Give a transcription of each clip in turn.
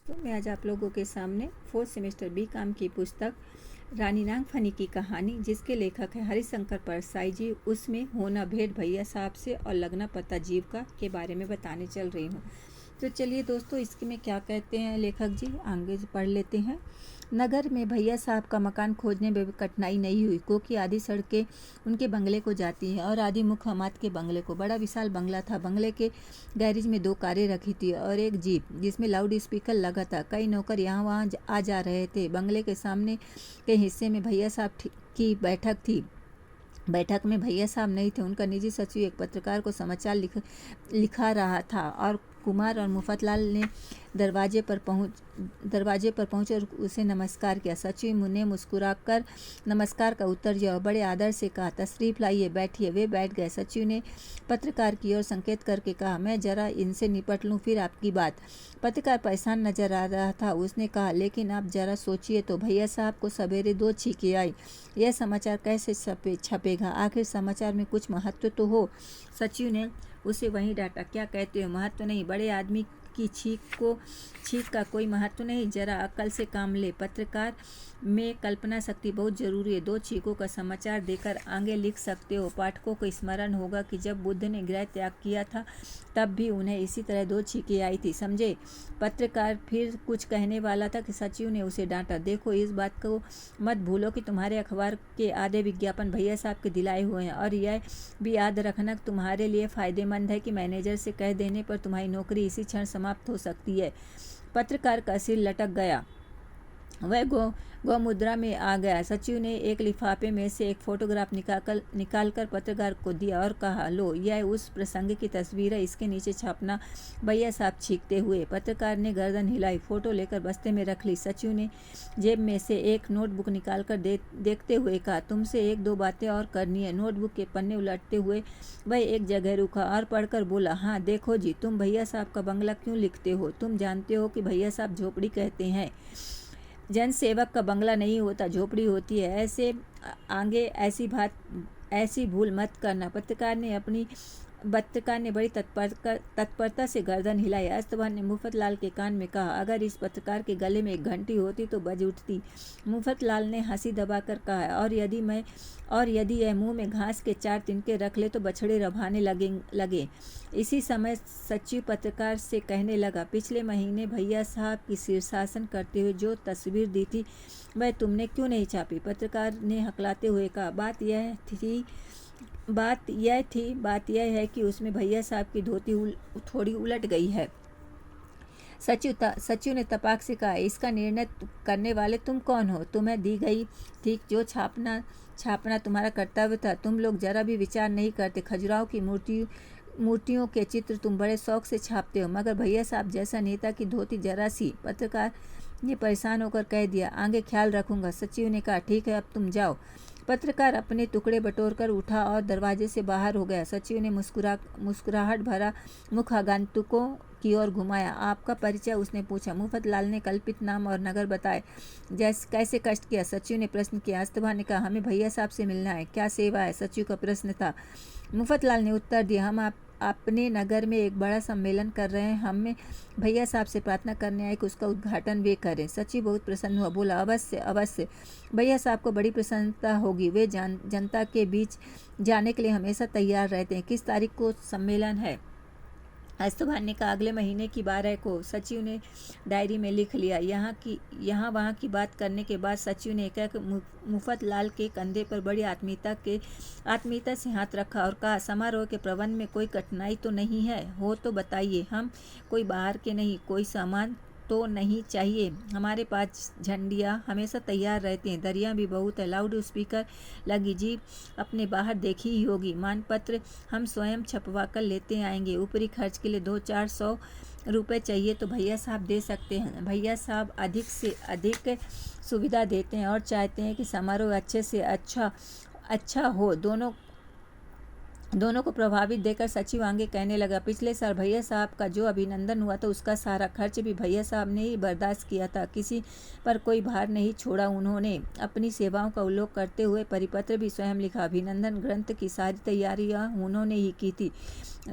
तो मैं आज आप लोगों के सामने 4th सेमेस्टर बीकॉम की पुस्तक रानी नागफनी की कहानी, जिसके लेखक है हरिशंकर परसाई जी, उसमें होना भेंट भैया साहब से और लगना पता जीविका के बारे में बताने चल रही हूँ। तो चलिए दोस्तों, इसके में क्या कहते हैं लेखक जी, आगे पढ़ लेते हैं। नगर में भैया साहब का मकान खोजने में कठिनाई नहीं हुई, क्योंकि आधी सड़कें उनके बंगले को जाती हैं और आधी मुख्य हमाद के बंगले को। बड़ा विशाल बंगला था। बंगले के गैरेज में 2 कारें रखी थी और एक जीप जिसमें लाउड स्पीकर लगा था। कई नौकर यहाँ वहाँ आ जा रहे थे। बंगले के सामने के हिस्से में भैया साहब की बैठक थी। बैठक में भैया साहब नहीं थे। उनका निजी सचिव एक पत्रकार को समाचार लिखा रहा था और कुमार और मुफतलाल ने दरवाजे पर पहुंचे और उसे नमस्कार किया। सचिव ने मुस्कुराकर नमस्कार का उत्तर दिया और बड़े आदर से कहा, तशरीफ लाइए, बैठिए। वे बैठ गए। सचिव ने पत्रकार की ओर संकेत करके कहा, मैं जरा इनसे निपट लूं, फिर आपकी बात। पत्रकार परेशान नजर आ रहा था। उसने कहा, लेकिन आप जरा सोचिए तो, भैया साहब को सवेरे 2 छींकें आई। यह समाचार कैसे छपेगा? आखिर समाचार में कुछ महत्व तो हो। सचिव ने उसे वहीं डांटा, क्या कहते हो? महत्व नहीं? बड़े आदमी की छींक का कोई महत्व नहीं? जरा अक्ल से काम ले। पत्रकार में कल्पना शक्ति बहुत जरूरी है। 2 छींकों का समाचार देकर आगे लिख सकते हो। पाठकों को स्मरण होगा कि जब बुद्ध ने गृह त्याग किया था तब भी उन्हें इसी तरह 2 छींकें आई थी, समझे? पत्रकार फिर कुछ कहने वाला था कि सचिव ने उसे डांटा, देखो, इस बात को मत भूलो कि तुम्हारे अखबार के आधे विज्ञापन भैया साहब के दिलाए हुए हैं, और यह भी याद रखना तुम्हारे लिए फायदेमंद है कि मैनेजर से कह देने पर तुम्हारी नौकरी इसी क्षण समाप्त हो सकती है। पत्रकार का सिर लटक गया। वह गौ मुद्रा में आ गया। सचिव ने एक लिफाफे में से एक फोटोग्राफ निकालकर पत्रकार को दिया और कहा, लो, यह उस प्रसंग की तस्वीर है, इसके नीचे छापना। भैया साहब छींकते हुए। पत्रकार ने गर्दन हिलाई, फोटो लेकर बस्ते में रख ली। सचिव ने जेब में से एक नोटबुक निकालकर देखते हुए कहा, तुमसे 1-2 बातें और करनी है। नोटबुक के पन्ने उलटते हुए वह एक जगह रुका और पढ़कर बोला, हाँ देखो जी, तुम भैया साहब का बंगला क्यों लिखते हो? तुम जानते हो कि भैया साहब झोपड़ी कहते हैं। जनसेवक का बंगला नहीं होता, झोपड़ी होती है। ऐसे आगे ऐसी भूल मत करना। पत्रकार ने बड़ी तत्परता से गर्दन हिलाई। अस्तबल ने मुफतलाल के कान में कहा, अगर इस पत्रकार के गले में एक घंटी होती तो बज उठती। मुफतलाल ने हंसी दबाकर कहा, और यदि यह मुंह में घास के 4 तिनके रख ले तो बछड़े रभाने लगे। इसी समय सचिव पत्रकार से कहने लगा, पिछले महीने भैया साहब की शीर्षासन करते हुए जो तस्वीर दी थी वह तुमने क्यों नहीं छापी? पत्रकार ने हकलाते हुए कहा, बात यह है कि उसमें भैया साहब की धोती थोड़ी उलट गई है। सचिव ने तपाक से कहा, इसका निर्णय करने वाले तुम कौन हो? तुम्हें दी गई थी जो छापना तुम्हारा कर्तव्य था। तुम लोग जरा भी विचार नहीं करते। खजुराहो की मूर्तियों के चित्र तुम बड़े शौक से छापते हो, मगर भैया साहब जैसा नेता की धोती जरा सी। पत्रकार ने परेशान होकर कह दिया, आगे ख्याल रखूंगा। सचिव ने कहा, ठीक है, अब तुम जाओ। पत्रकार अपने टुकड़े बटोरकर उठा और दरवाजे से बाहर हो गया। सचिव ने मुस्कुराहट भरा मुख आगंतुकों की ओर घुमाया। आपका परिचय? उसने पूछा। मुफतलाल ने कल्पित नाम और नगर बताए। कैसे कष्ट किया? सचिव ने प्रश्न किया। अस्तबल ने कहा, हमें भैया साहब से मिलना है। क्या सेवा है? सचिव का प्रश्न था। मुफतलाल ने उत्तर दिया, हम अपने नगर में एक बड़ा सम्मेलन कर रहे हैं। हमें भैया साहब से प्रार्थना करने आए कि उसका उद्घाटन वे करें। सचिव बहुत प्रसन्न हुआ, बोला, अवश्य। भैया साहब को बड़ी प्रसन्नता होगी। वे जनता के बीच जाने के लिए हमेशा तैयार रहते हैं। किस तारीख को सम्मेलन है? अस्तबल ने कहा, अगले महीने की 12 को। सचिव ने डायरी में लिख लिया। यहाँ वहाँ की बात करने के बाद सचिव ने एक मुफतलाल के कंधे पर बड़ी आत्मीयता से हाथ रखा और कहा, समारोह के प्रबंध में कोई कठिनाई तो नहीं है? हो तो बताइए। हम कोई बाहर के नहीं। कोई सामान तो नहीं चाहिए? हमारे पास झंडियाँ हमेशा तैयार रहती हैं। दरिया भी बहुत है। लाउड स्पीकर लगी जीप अपने बाहर देखी ही होगी। मानपत्र हम स्वयं छपवा कर लेते आएंगे। ऊपरी खर्च के लिए 200-400 रुपये चाहिए तो भैया साहब दे सकते हैं। भैया साहब अधिक से अधिक सुविधा देते हैं और चाहते हैं कि समारोह अच्छे से अच्छा हो। दोनों को प्रभावित देखकर सचिव आगे कहने लगा, पिछले साल भैया साहब का जो अभिनंदन हुआ था उसका सारा खर्च भी भैया साहब ने ही बर्दाश्त किया था, किसी पर कोई भार नहीं छोड़ा। उन्होंने अपनी सेवाओं का उल्लेख करते हुए परिपत्र भी स्वयं लिखा। अभिनंदन ग्रंथ की सारी तैयारियां उन्होंने ही की थी।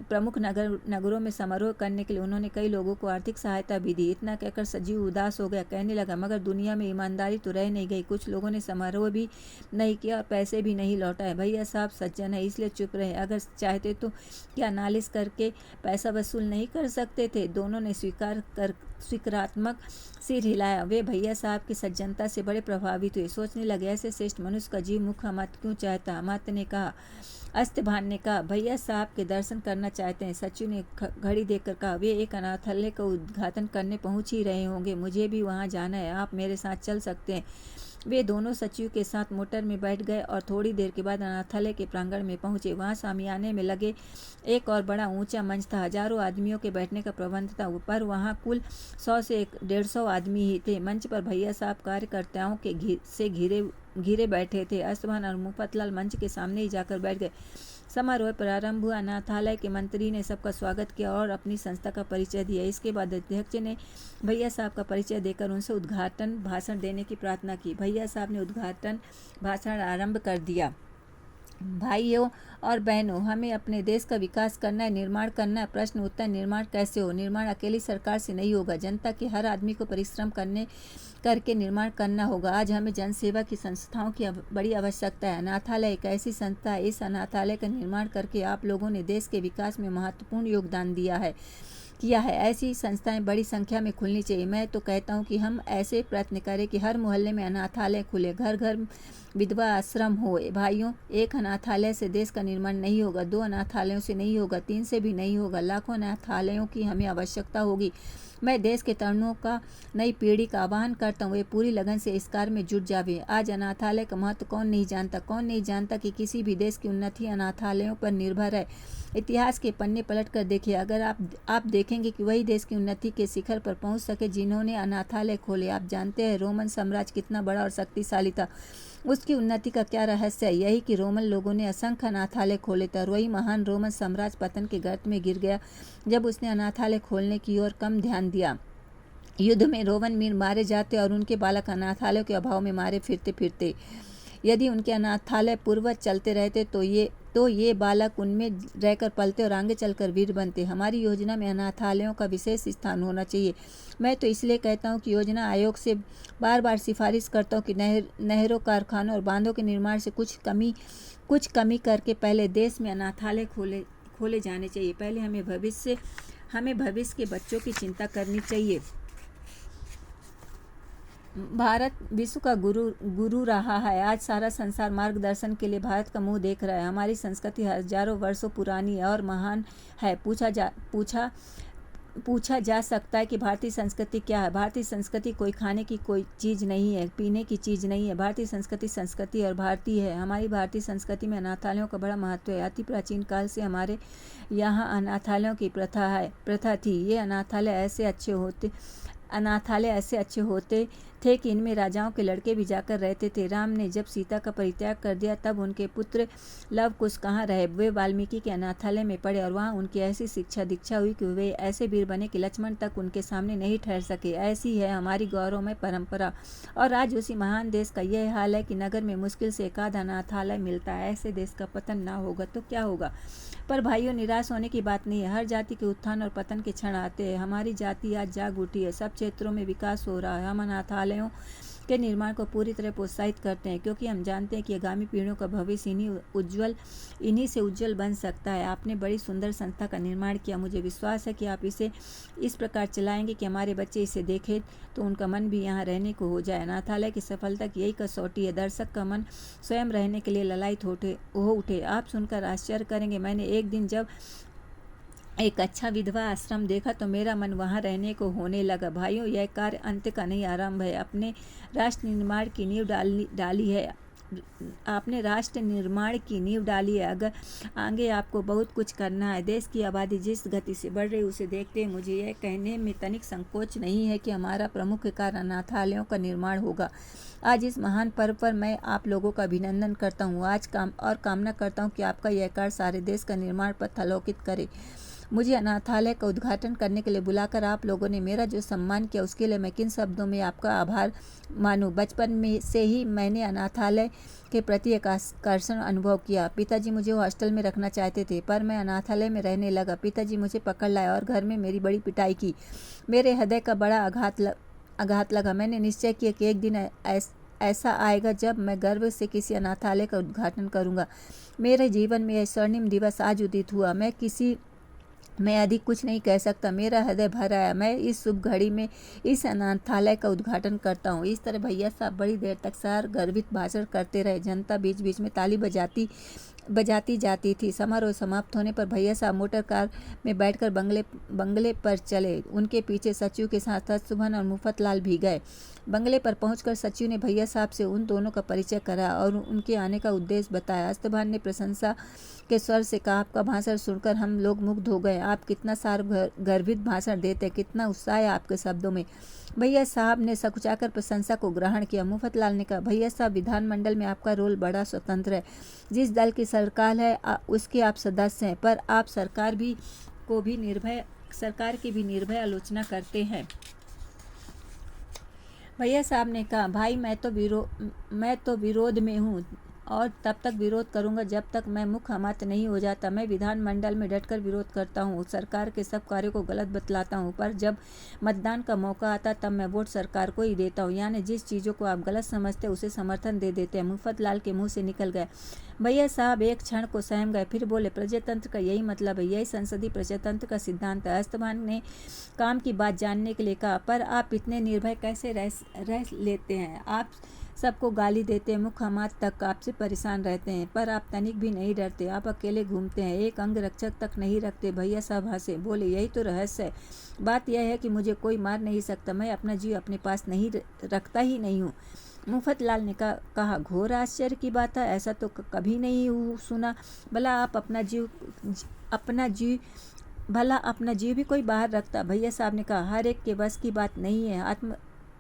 प्रमुख नगरों में समारोह करने के लिए उन्होंने कई लोगों को आर्थिक सहायता भी दी। इतना कहकर सजीव उदास हो गया, कहने लगा, मगर दुनिया में ईमानदारी तो रह नहीं गई। कुछ लोगों ने समारोह भी नहीं किया और पैसे भी नहीं लौटाए। भैया साहब सज्जन है इसलिए चुप रहे, अगर चाहते तो क्या नालिश करके पैसा वसूल नहीं कर सकते थे। दोनों ने स्वीकारात्मक सिर हिलाया। वे भैया साहब की सज्जनता से बड़े प्रभावित हुए। सोचने लगे, ऐसे श्रेष्ठ मनुष्य का जीव मुख अमात्य क्यों चाहता। अमात्य ने कहा, अस्तभान ने कहा, भैया साहब के दर्शन करना चाहते हैं। सचिव ने घड़ी देखकर कहा, वे एक अनाथालय का उद्घाटन करने पहुंच ही रहे होंगे, मुझे भी वहां जाना है, आप मेरे साथ चल सकते हैं। वे दोनों सचिव के साथ मोटर में बैठ गए और थोड़ी देर के बाद अनाथालय के प्रांगण में पहुंचे। वहां सामियाने में लगे एक और बड़ा ऊंचा मंच था। हजारों आदमियों के बैठने का प्रबंध था, पर वहां कुल 100 से 150 आदमी ही थे। मंच पर भैया साहब कार्यकर्ताओं के घिरे बैठे थे। अस्तभान और मुफतलाल मंच के सामने ही जाकर बैठ गए। समारोह प्रारंभ हुआ। अनाथालय के मंत्री ने सबका स्वागत किया और अपनी संस्था का परिचय दिया। इसके बाद अध्यक्ष ने भैया साहब का परिचय देकर उनसे उद्घाटन भाषण देने की प्रार्थना की। भैया साहब ने उद्घाटन भाषण आरंभ कर दिया। भाइयों और बहनों, हमें अपने देश का विकास करना है, निर्माण करना है। प्रश्न उत्तर, निर्माण कैसे हो। निर्माण अकेली सरकार से नहीं होगा, जनता के हर आदमी को परिश्रम करके निर्माण करना होगा। आज हमें जनसेवा की संस्थाओं की बड़ी आवश्यकता है। अनाथालय एक ऐसी संस्था है। इस अनाथालय का निर्माण करके आप लोगों ने देश के विकास में महत्वपूर्ण योगदान किया है। ऐसी संस्थाएं बड़ी संख्या में खुलनी चाहिए। मैं तो कहता हूं कि हम ऐसे प्रयत्न करें कि हर मोहल्ले में अनाथालय खुले, घर घर विधवा आश्रम हो। भाइयों, एक अनाथालय से देश का निर्माण नहीं होगा, 2 अनाथालयों से नहीं होगा, 3 से भी नहीं होगा, लाखों अनाथालयों की हमें आवश्यकता होगी। मैं देश के तरुणों का, नई पीढ़ी का आह्वान करता हूँ, वे पूरी लगन से इस कार्य में जुट जावे। आज अनाथालय का महत्व कौन नहीं जानता कि किसी भी देश की उन्नति अनाथालयों पर निर्भर है। इतिहास के पन्ने पलट कर देखिए, अगर आप देखेंगे कि वही देश की उन्नति के शिखर पर पहुंच सके जिन्होंने अनाथालय खोले। आप जानते हैं रोमन साम्राज्य कितना बड़ा और शक्तिशाली था। उसकी उन्नति का क्या रहस्य है। यही कि रोमन लोगों ने असंख्य अनाथालय खोले थे और वही महान रोमन साम्राज्य पतन के गर्त में गिर गया जब उसने अनाथालय खोलने की ओर कम ध्यान दिया। युद्ध में रोमन वीर मारे जाते और उनके बालक अनाथालयों के अभाव में मारे फिरते। यदि उनके अनाथालय पूर्वज चलते रहते तो ये बालक उनमें रहकर पलते और आगे चलकर वीर बनते। हमारी योजना में अनाथालयों का विशेष स्थान होना चाहिए। मैं तो इसलिए कहता हूँ कि योजना आयोग से बार सिफारिश करता हूँ कि नहरों, कारखानों और बांधों के निर्माण से कुछ कमी करके पहले देश में अनाथालय खोले जाने चाहिए। पहले हमें भविष्य के बच्चों की चिंता करनी चाहिए। भारत विश्व का गुरु रहा है। आज सारा संसार मार्गदर्शन के लिए भारत का मुंह देख रहा है। हमारी संस्कृति हजारों वर्षों पुरानी और महान है। पूछा जा सकता है कि भारतीय संस्कृति क्या है। भारतीय संस्कृति कोई खाने की कोई चीज़ नहीं है, पीने की चीज़ नहीं है। भारतीय संस्कृति और भारतीय है। हमारी भारतीय संस्कृति में अनाथालयों का बड़ा महत्व है। अति प्राचीन काल से हमारे यहाँ अनाथालयों की प्रथा थी। ये अनाथालय ऐसे अच्छे होते थे कि इनमें राजाओं के लड़के भी जाकर रहते थे। राम ने जब सीता का परित्याग कर दिया तब उनके पुत्र लव कुश कहाँ रहे। वे वाल्मीकि के अनाथालय में पढ़े और वहाँ उनकी ऐसी शिक्षा दीक्षा हुई कि वे ऐसे वीर बने कि लक्ष्मण तक उनके सामने नहीं ठहर सके। ऐसी है हमारी गौरवमय परंपरा। और आज उसी महान देश का यह हाल है कि नगर में मुश्किल से एकाध अनाथालय मिलता है। ऐसे देश का पतन ना होगा तो क्या होगा। पर भाइयों, निराश होने की बात नहीं है। हर जाति के उत्थान और पतन के क्षण आते हैं। हमारी जाति आज जाग उठी है। सब क्षेत्रों में विकास हो रहा है। हम अनाथालयों के निर्माण को पूरी तरह प्रोत्साहित करते हैं क्योंकि हम जानते हैं कि आगामी पीढ़ियों का भविष्य इन्हीं से उज्जवल बन सकता है। आपने बड़ी सुंदर संस्था का निर्माण किया। मुझे विश्वास है कि आप इसे इस प्रकार चलाएंगे कि हमारे बच्चे इसे देखें तो उनका मन भी यहाँ रहने को हो जाए। अनाथालय की सफलता की यही कसौटी है। दर्शक का मन स्वयं रहने के लिए ललायित हो उठे। आप सुनकर आश्चर्य करेंगे, मैंने एक दिन जब एक अच्छा विधवा आश्रम देखा तो मेरा मन वहाँ रहने को होने लगा। भाइयों, यह कार्य अंत का नहीं, आरंभ है। अपने राष्ट्र निर्माण की नींव डाली है। आपने राष्ट्र निर्माण की नींव डाली है। अगर आगे आपको बहुत कुछ करना है। देश की आबादी जिस गति से बढ़ रही है उसे देखते हुए मुझे यह कहने में तनिक संकोच नहीं है कि हमारा प्रमुख कार्य अनाथालयों का निर्माण होगा। आज इस महान पर्व पर मैं आप लोगों का अभिनंदन करता हूँ। आज कामना करता हूँ कि आपका यह कार्य सारे देश का निर्माण पथ अवलोकित करे। मुझे अनाथालय का उद्घाटन करने के लिए बुलाकर आप लोगों ने मेरा जो सम्मान किया उसके लिए मैं किन शब्दों में आपका आभार मानूं। बचपन में से ही मैंने अनाथालय के प्रति एक आकर्षण अनुभव किया। पिताजी मुझे हॉस्टल में रखना चाहते थे, पर मैं अनाथालय में रहने लगा। पिताजी मुझे पकड़ लाए और घर में मेरी बड़ी पिटाई की। मेरे हृदय का बड़ा आघात लगा। मैंने निश्चय किया कि एक दिन ऐसा आएगा जब मैं गर्व से किसी अनाथालय का उद्घाटन करूंगा। मेरे जीवन में यह स्वर्णिम दिवस आज उदित हुआ। मैं अधिक कुछ नहीं कह सकता। मेरा हृदय भर आया। मैं इस शुभ घड़ी में इस अनाथालय का उद्घाटन करता हूँ। इस तरह भैया साहब बड़ी देर तक सार गर्वित भाषण करते रहे। जनता बीच बीच में ताली बजाती जाती थी। समारोह समाप्त होने पर भैया साहब मोटर कार में बैठकर बंगले पर चले। उनके पीछे सचिव के साथ अस्तबन और मुफतलाल भी गए। बंगले पर पहुंचकर सचिव ने भैया साहब से उन दोनों का परिचय करा और उनके आने का उद्देश्य बताया। अस्तबन ने प्रशंसा के स्वर से कहा, आपका भाषण सुनकर हम लोग मुग्ध हो गए। आप कितना गर्वित भाषण देते, कितना उत्साह है आपके शब्दों में। भैया साहब ने सकुचाकर प्रशंसा को ग्रहण किया। मुफतलाल ने कहा, भैया साहब विधानमंडल में आपका रोल बड़ा स्वतंत्र है। जिस दल की सरकार है उसके आप सदस्य हैं, पर आप सरकार की भी निर्भय आलोचना करते हैं। भैया साहब ने कहा, भाई मैं तो विरोध में हूँ और तब तक विरोध करूंगा जब तक मैं मुख्य अमात्य नहीं हो जाता। मैं विधानमंडल में डटकर विरोध करता हूँ, सरकार के सब कार्यों को गलत बतलाता हूँ, पर जब मतदान का मौका आता तब मैं वोट सरकार को ही देता हूँ। यानी जिस चीज़ों को आप गलत समझते उसे समर्थन दे देते हैं। मुफतलाल के मुंह से निकल गया। भैया साहब एक क्षण को सहम गए, फिर बोले, प्रजातंत्र का यही मतलब है, यही संसदीय प्रजातंत्र का सिद्धांत है। अस्तमान ने काम की बात जानने के लिए कहा, पर आप इतने निर्भय कैसे रह लेते हैं? आप सबको गाली देते हैं, मुख्य अमात्य तक आपसे परेशान रहते हैं, पर आप तनिक भी नहीं डरते। आप अकेले घूमते हैं, एक अंग रक्षक तक नहीं रखते। भैया साहब हंसे, बोले, यही तो रहस्य है। बात यह है कि मुझे कोई मार नहीं सकता। मैं अपना जीव अपने पास नहीं रखता ही नहीं हूँ। मुफतलाल ने कहा, घोर आश्चर्य की बात है, ऐसा तो कभी नहीं सुना। भला अपना जीव भी कोई बाहर रखता? भैया साहब ने कहा, हर एक के बस की बात नहीं है।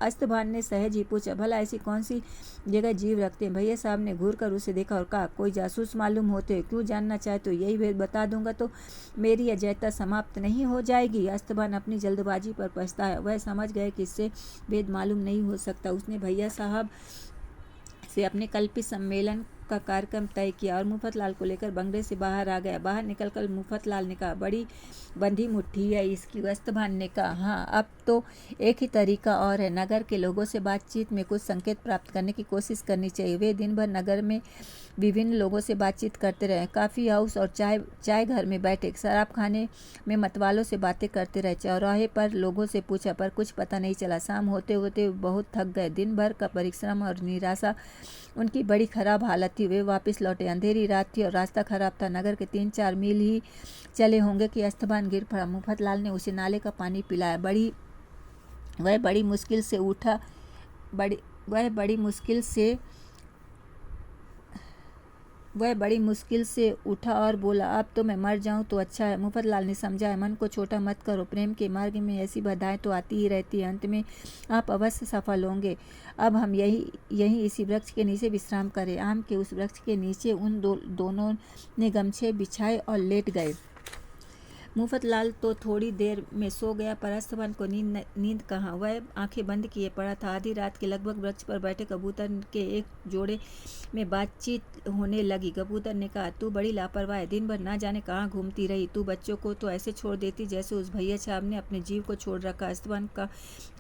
अस्तभान ने सहज ही पूछा, भला ऐसी कौन सी जगह जीव रखते हैं? भैया साहब ने घूर कर उसे देखा और कहा, कोई जासूस मालूम होते? क्यों जानना चाहे तो यही भेद बता दूंगा तो मेरी अजयता समाप्त नहीं हो जाएगी। अस्तभान अपनी जल्दबाजी पर पछताया। वह समझ गए कि इससे भेद मालूम नहीं हो सकता। उसने भैया साहब से अपने कल्पित सम्मेलन का कार्यक्रम तय किया और मुफतलाल को लेकर बंगले से बाहर आ गया। बाहर निकलकर मुफतलाल ने कहा, बड़ी बंधी मुट्ठी है इसकी। अस्तभान ने कहा, हाँ, अब तो एक ही तरीका और है, नगर के लोगों से बातचीत में कुछ संकेत प्राप्त करने की कोशिश करनी चाहिए। वे दिन भर नगर में विभिन्न लोगों से बातचीत करते रहे, कॉफ़ी हाउस और चाय घर में बैठे, शराब खाने में मतवालों से बातें करते रहे, चौराहे पर लोगों से पूछा, पर कुछ पता नहीं चला। शाम होते होते बहुत थक गए। दिन भर का परिश्रम और निराशा उनकी बड़ी खराब हालत थी। वे वापस लौटे। अंधेरी रात थी और रास्ता खराब था। नगर के 3-4 मील ही चले होंगे कि अस्तभान गिर पड़ा। मुफतलाल ने उसे नाले का पानी पिलाया। वह बड़ी मुश्किल से उठा और बोला, अब तो मैं मर जाऊं तो अच्छा है। मुफतलाल ने समझाया, मन को छोटा मत करो, प्रेम के मार्ग में ऐसी बाधाएं तो आती ही रहती है, अंत में आप अवश्य सफल होंगे। अब हम यहीं इसी वृक्ष के नीचे विश्राम करें। आम के उस वृक्ष के नीचे उन दोनों ने गमछे बिछाए और लेट गए। मुफतलाल तो थोड़ी देर में सो गया, पर अस्तभान को नींद कहाँ। वह आंखें बंद किए पड़ा था। आधी रात के लगभग वृक्ष पर बैठे कबूतर के एक जोड़े में बातचीत होने लगी। कबूतर ने कहा, तू बड़ी लापरवाह है, दिन भर ना जाने कहाँ घूमती रही। तू बच्चों को तो ऐसे छोड़ देती जैसे उस भैया साहब ने अपने जीव को छोड़ रखा। अस्तभान का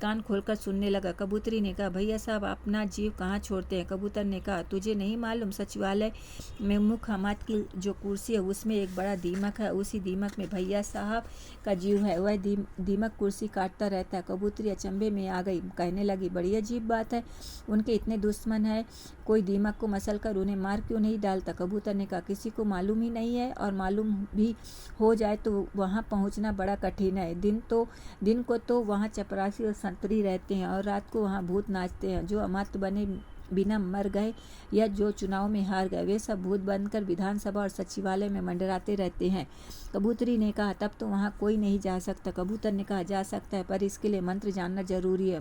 कान खोलकर सुनने लगा। कबूतरी ने कहा, भैया साहब अपना जीव कहाँ छोड़ते हैं? कबूतर ने कहा, तुझे नहीं मालूम, सचिवालय में मुख्य अमात्य की जो कुर्सी है उसमें एक बड़ा दीमक है। उसी दीमक में भैया साहब का जीव है। वह दीमक कुर्सी काटता रहता है। कबूतरी अचंभे में आ गई, कहने लगी, बड़ी अजीब बात है, उनके इतने दुश्मन है, कोई दीमक को मसल कर उन्हें मार क्यों नहीं डालता? कबूतर ने कहा, किसी को मालूम ही नहीं है, और मालूम भी हो जाए तो वहाँ पहुँचना बड़ा कठिन है। दिन को तो वहाँ चपरासी और संतरी रहते हैं और रात को वहाँ भूत नाचते हैं। जो अमात्य बने बिना मर गए या जो चुनाव में हार गए, वे सब भूत बनकर विधानसभा और सचिवालय में मंडराते रहते हैं। कबूतरी ने कहा, तब तो वहाँ कोई नहीं जा सकता। कबूतर ने कहा, जा सकता है, पर इसके लिए मंत्र जानना जरूरी है।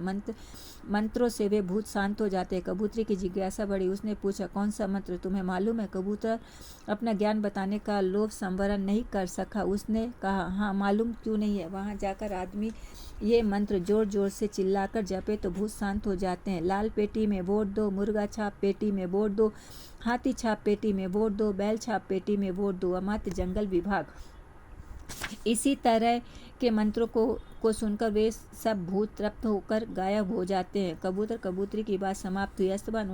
मंत्रों से वे भूत शांत हो जाते हैं। कबूतरी की जिज्ञासा बढ़ी। उसने पूछा, कौन सा मंत्र तुम्हें मालूम है? कबूतर अपना ज्ञान बताने का लोभ संवरण नहीं कर सका। उसने कहा, हाँ मालूम क्यों नहीं है। वहाँ जाकर आदमी ये मंत्र जोर जोर से चिल्लाकर जपे तो भूत शांत हो जाते हैं। लाल पेटी में वोट दो, मुर्गा छाप पेटी में वोट दो, हाथी छाप पेटी में वोट दो, बैल छाप पेटी में वोट दो, अमात्य जंगल विभाग। इसी तरह के मंत्रों को सुनकर वे सब भूत तृप्त होकर गायब हो जाते हैं। कबूतर कबूतरी की बात समाप्त हुई। अस्तबन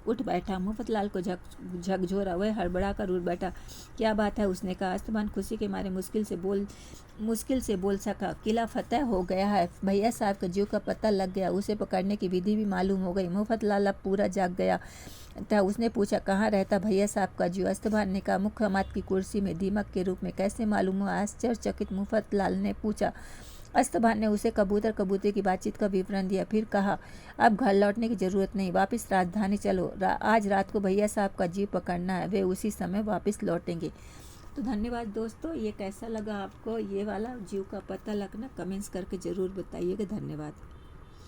उठ बैठा। मुफ्तलाल को झकझोरा। वह हड़बड़ाकर उठ बैठा। क्या बात है? उसने कहा। अस्तबन खुशी के मारे मुश्किल से बोल सका। किला फतेह हो गया है। भैया साहब के जीव का पता लग गया। उसे पकड़ने की विधि भी मालूम हो गई। मुफ्तलाल अब पूरा जाग गया था। उसने पूछा, कहाँ रहता भैया साहब का जीव? अस्तबन ने कहा, मुख्य अमात्य की कुर्सी में। दीमक के रूप में? कैसे मालूम हुआ? आश्चर्यचकित मुफ्तलाल ने पूछा। अस्तबन ने उसे कबूतर कबूतरी की बातचीत का विवरण दिया। फिर कहा, अब घर लौटने की जरूरत नहीं, वापस राजधानी चलो। आज रात को भैया साहब का जीव पकड़ना है, वे उसी समय वापस लौटेंगे। तो धन्यवाद दोस्तों। ये कैसा लगा आपको ये वाला जीव का पता लगना? कमेंट्स करके ज़रूर बताइएगा। धन्यवाद।